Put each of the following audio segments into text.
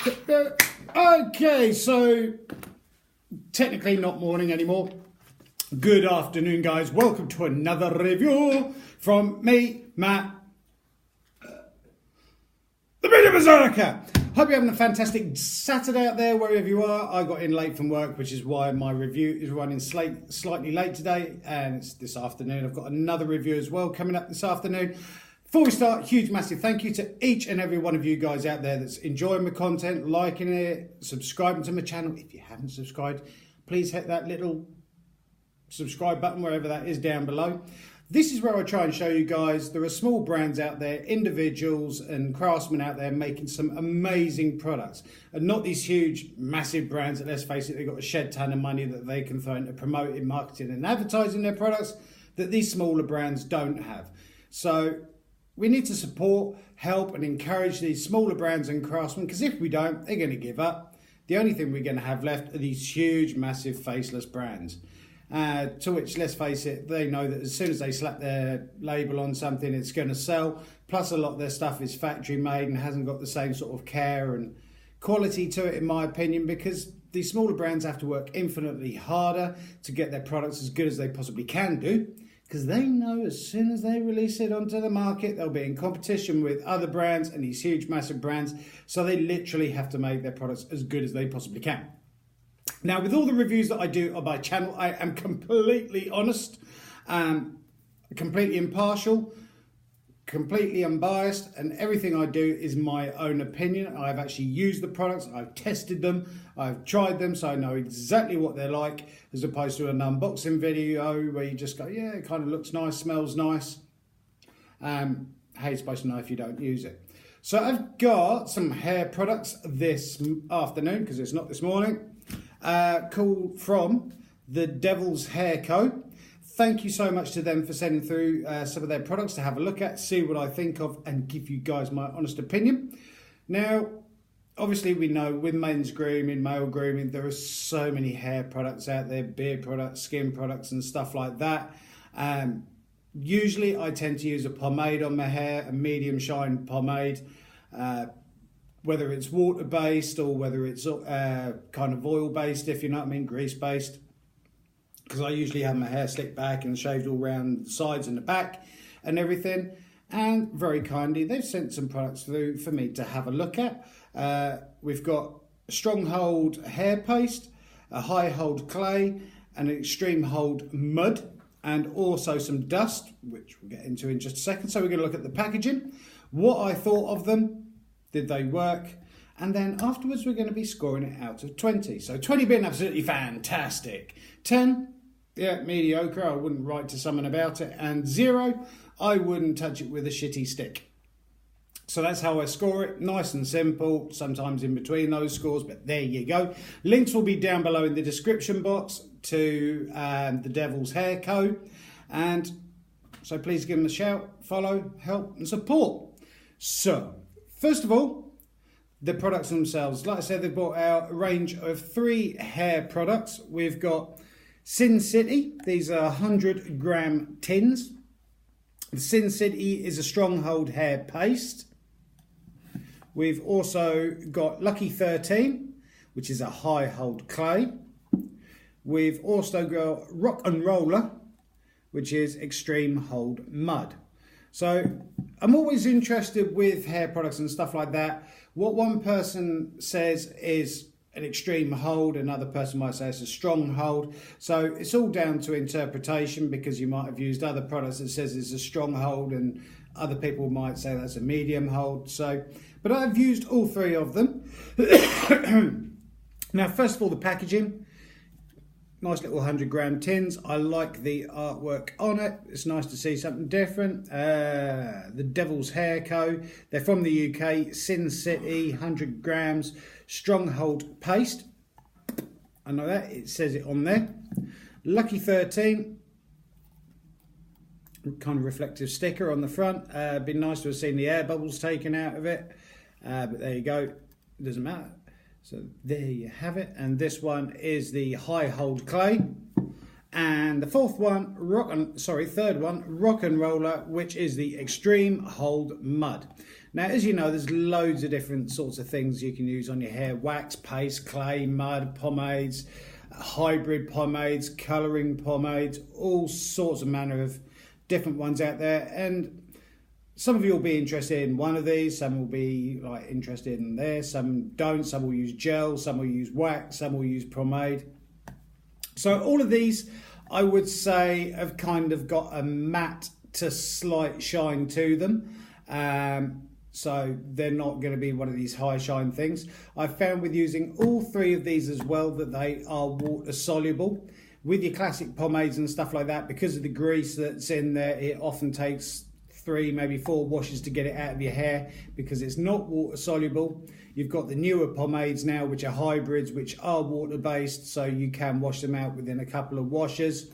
Okay, so technically not morning anymore. Good afternoon, guys. Welcome to another review from me, Matt, the Media Berserker. Hope you're having a fantastic Saturday out there, wherever you are. I got in late from work, which is why my review is running slightly late today, and it's this afternoon. I've got another review as well coming up this afternoon. Before we start, huge massive thank you to each and every one of you guys out there that's enjoying my content, liking it, subscribing to my channel. If you haven't subscribed, please hit that little subscribe button wherever that is down below. This is where I try and show you guys there are small brands out there, individuals and craftsmen out there making some amazing products, and not these huge massive brands that, let's face it, they've got a shed ton of money that they can throw into promoting, marketing and advertising their products that these smaller brands don't have. So we need to support, help and encourage these smaller brands and craftsmen, because if we don't, they're going to give up. The only thing we're going to have left are these huge, massive, faceless brands. To which, let's face it, they know that as soon as they slap their label on something, it's going to sell. Plus, a lot of their stuff is factory made and hasn't got the same sort of care and quality to it, in my opinion, because these smaller brands have to work infinitely harder to get their products as good as they possibly can do, because they know as soon as they release it onto the market, they'll be in competition with other brands and these huge, massive brands. So they literally have to make their products as good as they possibly can. Now, with all the reviews that I do on my channel, I am completely honest, completely impartial, completely unbiased, and everything I do is my own opinion. I've actually used the products, I've tested them, I've tried them, so I know exactly what they're like, as opposed to an unboxing video where you just go, yeah, it kind of looks nice, smells nice. How are you supposed to know if you don't use it? So I've got some hair products this afternoon, because it's not this morning. Called from the Devil's Hair Co. Thank you so much to them for sending through some of their products to have a look at, see what I think of, and give you guys my honest opinion. Now, obviously we know with men's grooming, male grooming, there are so many hair products out there, beard products, skin products and stuff like that. Usually I tend to use a pomade on my hair, a medium shine pomade, whether it's water-based or whether it's kind of oil-based, if you know what I mean, grease-based. Because I usually have my hair slicked back and shaved all around the sides and the back and everything. And very kindly, they've sent some products through for me to have a look at. We've got a strong hold hair paste, a high hold clay, and an extreme hold mud, and also some dust, which we'll get into in just a second. So we're going to look at the packaging, what I thought of them, did they work? And then afterwards, we're going to be scoring it out of 20. So 20 being absolutely fantastic. 10, yeah, mediocre. I wouldn't write to someone about it. And 0, I wouldn't touch it with a shitty stick. So that's how I score it. Nice and simple. Sometimes in between those scores, but there you go. Links will be down below in the description box to the Devil's Hair Co. And so please give them a shout, follow, help and support. So, first of all, the products themselves. Like I said, they've brought out a range of 3 hair products. We've got Sin City. These are 100 gram tins. The Sin City is a strong hold hair paste. We've also got Lucky 13, which is a high hold clay. We've also got Rock and Roller, which is extreme hold mud. So I'm always interested with hair products and stuff like that. What one person says is an extreme hold, another person might say it's a strong hold. So it's all down to interpretation, because you might have used other products that says it's a strong hold and other people might say that's a medium hold. So, but I've used all 3 of them. Now, first of all, the packaging. Nice little 100 gram tins. I like the artwork on it. It's nice to see something different. The Devil's Hair Co. They're from the UK. Sin City, 100 grams. Stronghold paste. I know that. It says it on there. Lucky 13. Kind of reflective sticker on the front. Been nice to have seen the air bubbles taken out of it. But there you go. It doesn't matter. So there you have it. And this one is the high hold clay. And the third one, Rock and Roller, which is the extreme hold mud. Now, as you know, there's loads of different sorts of things you can use on your hair: wax, paste, clay, mud, pomades, hybrid pomades, colouring pomades, all sorts of manner of different ones out there. And some of you will be interested in one of these, some will be like interested in this, some don't, some will use gel, some will use wax, some will use pomade. So all of these, I would say, have kind of got a matte to slight shine to them. So they're not going to be one of these high shine things. I've found with using all three of these as well that they are water soluble. With your classic pomades and stuff like that, because of the grease that's in there, it often takes 3, maybe 4 washes to get it out of your hair because it's not water soluble. You've got the newer pomades now, which are hybrids, which are water based, so you can wash them out within a couple of washes.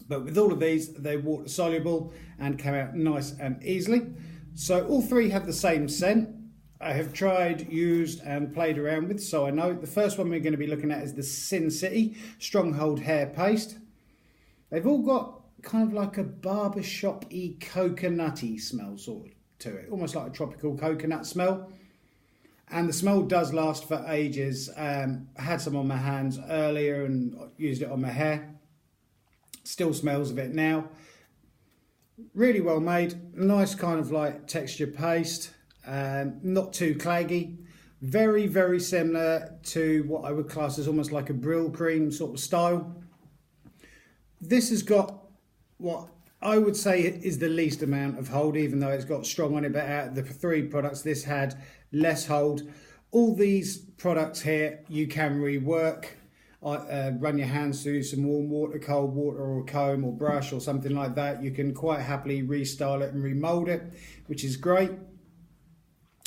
But with all of these, they're water soluble and come out nice and easily. So all three have the same scent. I have tried, used and played around with, so I know. The first one we're going to be looking at is the Sin City Stronghold Hair Paste. They've all got kind of like a barbershop-y coconutty smell sort of to it, almost like a tropical coconut smell. And the smell does last for ages. I had some on my hands earlier and used it on my hair. Still smells of it now. Really well made, nice kind of like texture paste, not too claggy. Very, very similar to what I would class as almost like a Brylcreem sort of style. This has got what I would say is the least amount of hold, even though it's got strong on it, but out of the 3 products, this had less hold. All these products here, you can rework. Run your hands through some warm water, cold water, or a comb or brush or something like that. You can quite happily restyle it and remold it, which is great.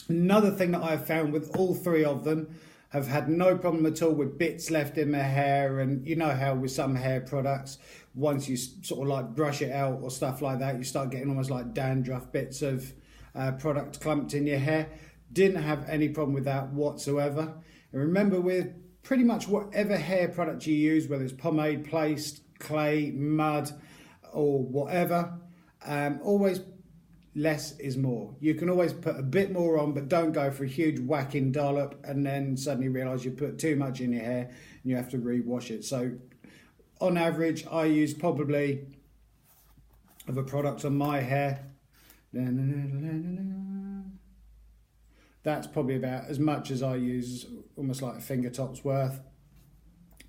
Another thing that I've found with all 3 of them, have had no problem at all with bits left in my hair. And you know how with some hair products, once you sort of like brush it out or stuff like that, you start getting almost like dandruff bits of product clumped in your hair. Didn't have any problem with that whatsoever. And remember, with pretty much whatever hair product you use, whether it's pomade, paste, clay, mud or whatever, always less is more. You can always put a bit more on, but don't go for a huge whacking dollop and then suddenly realise you put too much in your hair and you have to rewash it. So on average, I use probably of a product on my hair, that's probably about as much as I use, almost like a finger top's worth.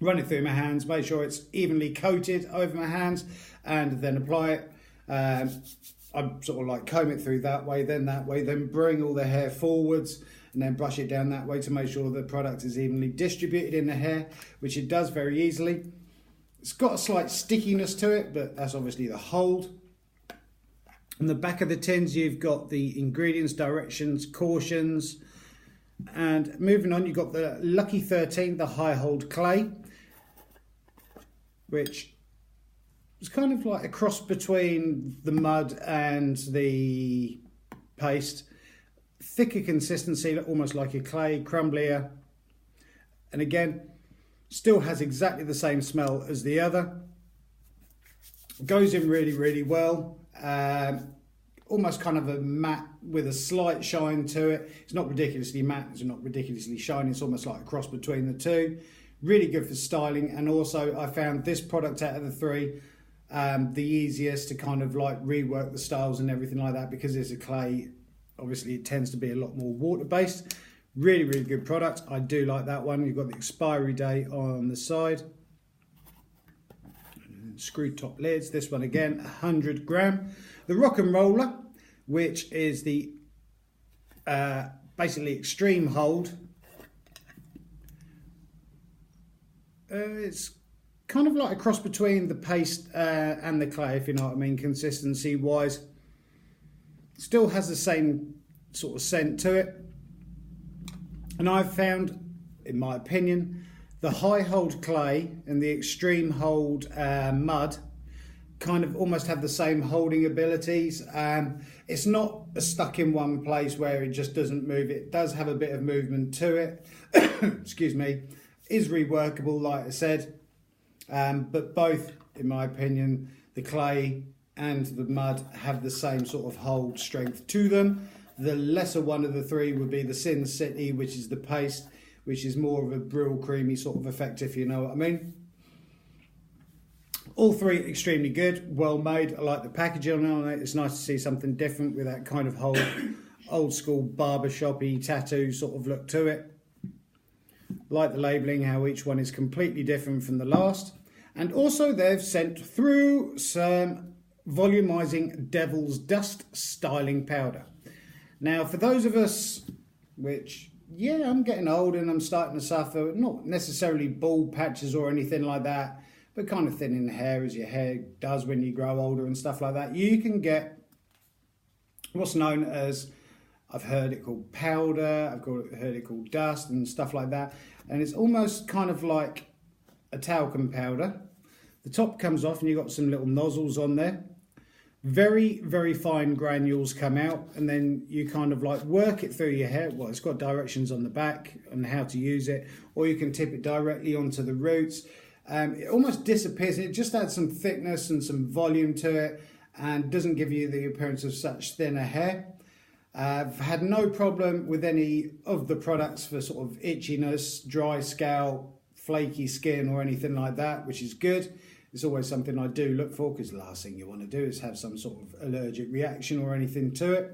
Run it through my hands, make sure it's evenly coated over my hands, and then apply it. I sort of like comb it through that way, then bring all the hair forwards and then brush it down that way to make sure the product is evenly distributed in the hair, which it does very easily. It's got a slight stickiness to it, but that's obviously the hold. On the back of the tins, you've got the ingredients, directions, cautions. And moving on, you've got the Lucky 13, the high hold clay, which is kind of like a cross between the mud and the paste. Thicker consistency, almost like a clay, crumblier. And again, still has exactly the same smell as the other. Goes in really, really well. Almost kind of a matte with a slight shine to it. It's not ridiculously matte, it's not ridiculously shiny. It's almost like a cross between the two. Really good for styling. And also I found this product out of the 3 the easiest to kind of like rework the styles and everything like that, because it's a clay. Obviously it tends to be a lot more water based. Really, really good product. I do like that one. You've got the expiry date on the side. Screw top lids. This one again, 100 gram. The Rock and Roller, which is the basically extreme hold. It's kind of like a cross between the paste and the clay, if you know what I mean, consistency wise. Still has the same sort of scent to it. And I've found, in my opinion, the high hold clay and the extreme hold mud kind of almost have the same holding abilities. It's not stuck in one place where it just doesn't move. It does have a bit of movement to it. Excuse me. Is reworkable, like I said. But both, in my opinion, the clay and the mud have the same sort of hold strength to them. The lesser one of the three would be the Sin City, which is the paste, which is more of a brill creamy sort of effect, if you know what I mean. All three extremely good, well made. I like the packaging on it. It's nice to see something different with that kind of whole old school barbershop-y tattoo sort of look to it. Like the labelling, how each one is completely different from the last. And also they've sent through some volumizing Devil's Dust styling powder. Now for those of us, which, yeah, I'm getting old and I'm starting to suffer, not necessarily bald patches or anything like that, but kind of thinning the hair as your hair does when you grow older and stuff like that. You can get what's known as, I've heard it called powder, heard it called dust and stuff like that. And it's almost kind of like a talcum powder. The top comes off and you've got some little nozzles on there. Very, very fine granules come out, and then you kind of like work it through your hair. Well, it's got directions on the back on how to use it, or you can tip it directly onto the roots. It almost disappears. It just adds some thickness and some volume to it and doesn't give you the appearance of such thinner hair. I've had no problem with any of the products for sort of itchiness, dry scalp, flaky skin or anything like that, which is good. It's always something I do look for, because the last thing you want to do is have some sort of allergic reaction or anything to it.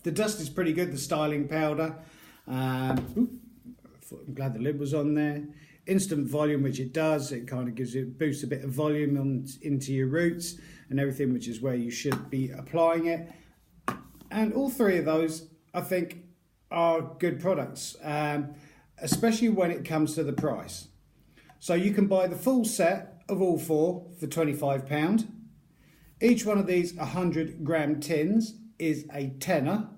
The dust is pretty good, the styling powder. I'm glad the lid was on there. Instant volume, which it does. It kind of boosts a bit of volume into your roots and everything, which is where you should be applying it. And all three of those, I think, are good products, especially when it comes to the price. So you can buy the full set of all four for £25. Each one of these 100 gram tins is a tenner,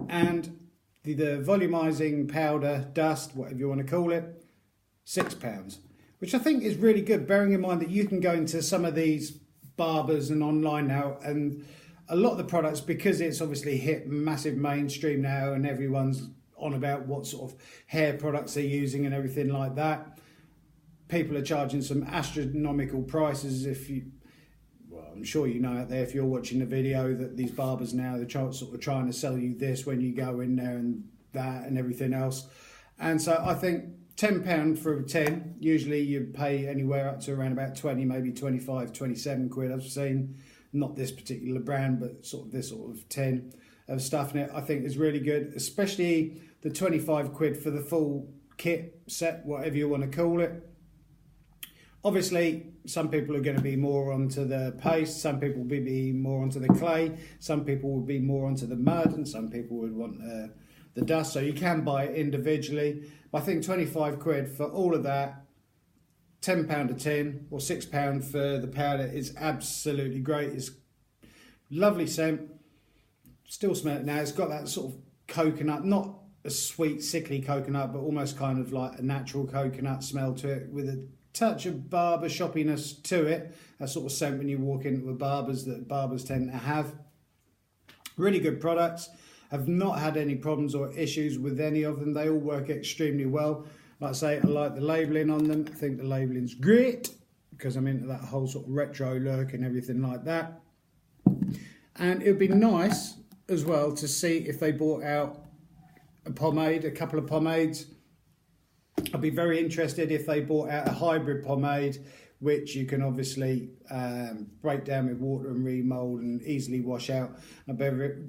and the volumizing powder, dust, whatever you want to call it, £6, which I think is really good, bearing in mind that you can go into some of these barbers and online now, and a lot of the products, because it's obviously hit massive mainstream now and everyone's on about what sort of hair products they're using and everything like that, people are charging some astronomical prices. Well, I'm sure you know out there, if you're watching the video, that these barbers now, they're sort of trying to sell you this when you go in there and that and everything else. And so I think £10 for a 10, usually you pay anywhere up to around about 20, maybe 25, 27 quid I've seen. Not this particular brand, but sort of this sort of 10 of stuff in it, I think is really good, especially the 25 quid for the full kit set, whatever you want to call it. Obviously, some people are going to be more onto the paste, some people will be more onto the clay, some people will be more onto the mud, and some people would want the dust. So you can buy it individually. But I think 25 quid for all of that, £10 a tin or £6 for the powder is absolutely great. It's lovely scent. Still smell it now. It's got that sort of coconut, not a sweet, sickly coconut, but almost kind of like a natural coconut smell to it, with a touch of barber shoppiness to it. That sort of scent when you walk into a barber's that barbers tend to have. Really good products. Have not had any problems or issues with any of them. They all work extremely well. Like I say, I like the labelling on them. I think the labelling's great, because I'm into that whole sort of retro look and everything like that. And it would be nice as well to see if they brought out a pomade, a couple of pomades. I'd be very interested if they brought out a hybrid pomade, which you can obviously break down with water and remold and easily wash out. I'd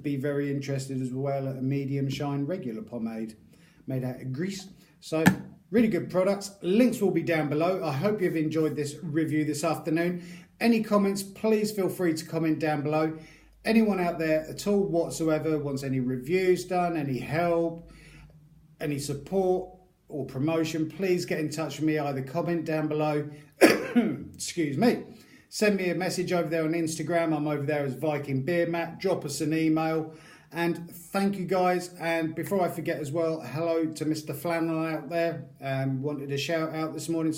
be very interested as well at a medium shine regular pomade made out of grease. So really good products. Links will be down below. I hope you've enjoyed this review this afternoon. Any comments, please feel free to comment down below. Anyone out there at all whatsoever wants any reviews done, any help, any support or promotion, please get in touch with me. Either comment down below, excuse me, send me a message over there on Instagram. I'm over there as Viking Beard Mat. Drop us an email. And thank you guys. And before I forget as well, hello to Mr. Flannel out there. Wanted a shout out this morning,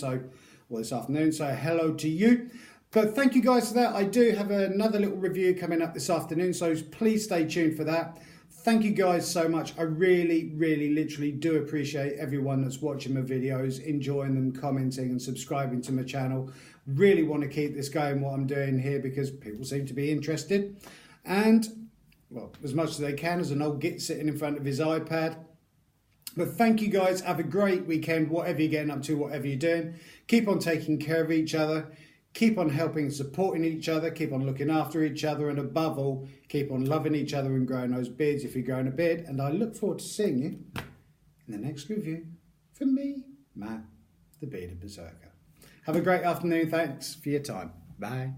this afternoon. So hello to you. But thank you guys for that. I do have another little review coming up this afternoon, so please stay tuned for that. Thank you guys so much. I really, really, literally do appreciate everyone that's watching my videos, enjoying them, commenting and subscribing to my channel. Really want to keep this going, what I'm doing here, because people seem to be interested. And well, as much as they can as an old git sitting in front of his iPad. But thank you guys. Have a great weekend, whatever you're getting up to, whatever you're doing. Keep on taking care of each other. Keep on helping, supporting each other. Keep on looking after each other. And above all, keep on loving each other and growing those beards if you're growing a beard. And I look forward to seeing you in the next review from me, Matt, the Bearded Berserker. Have a great afternoon. Thanks for your time. Bye.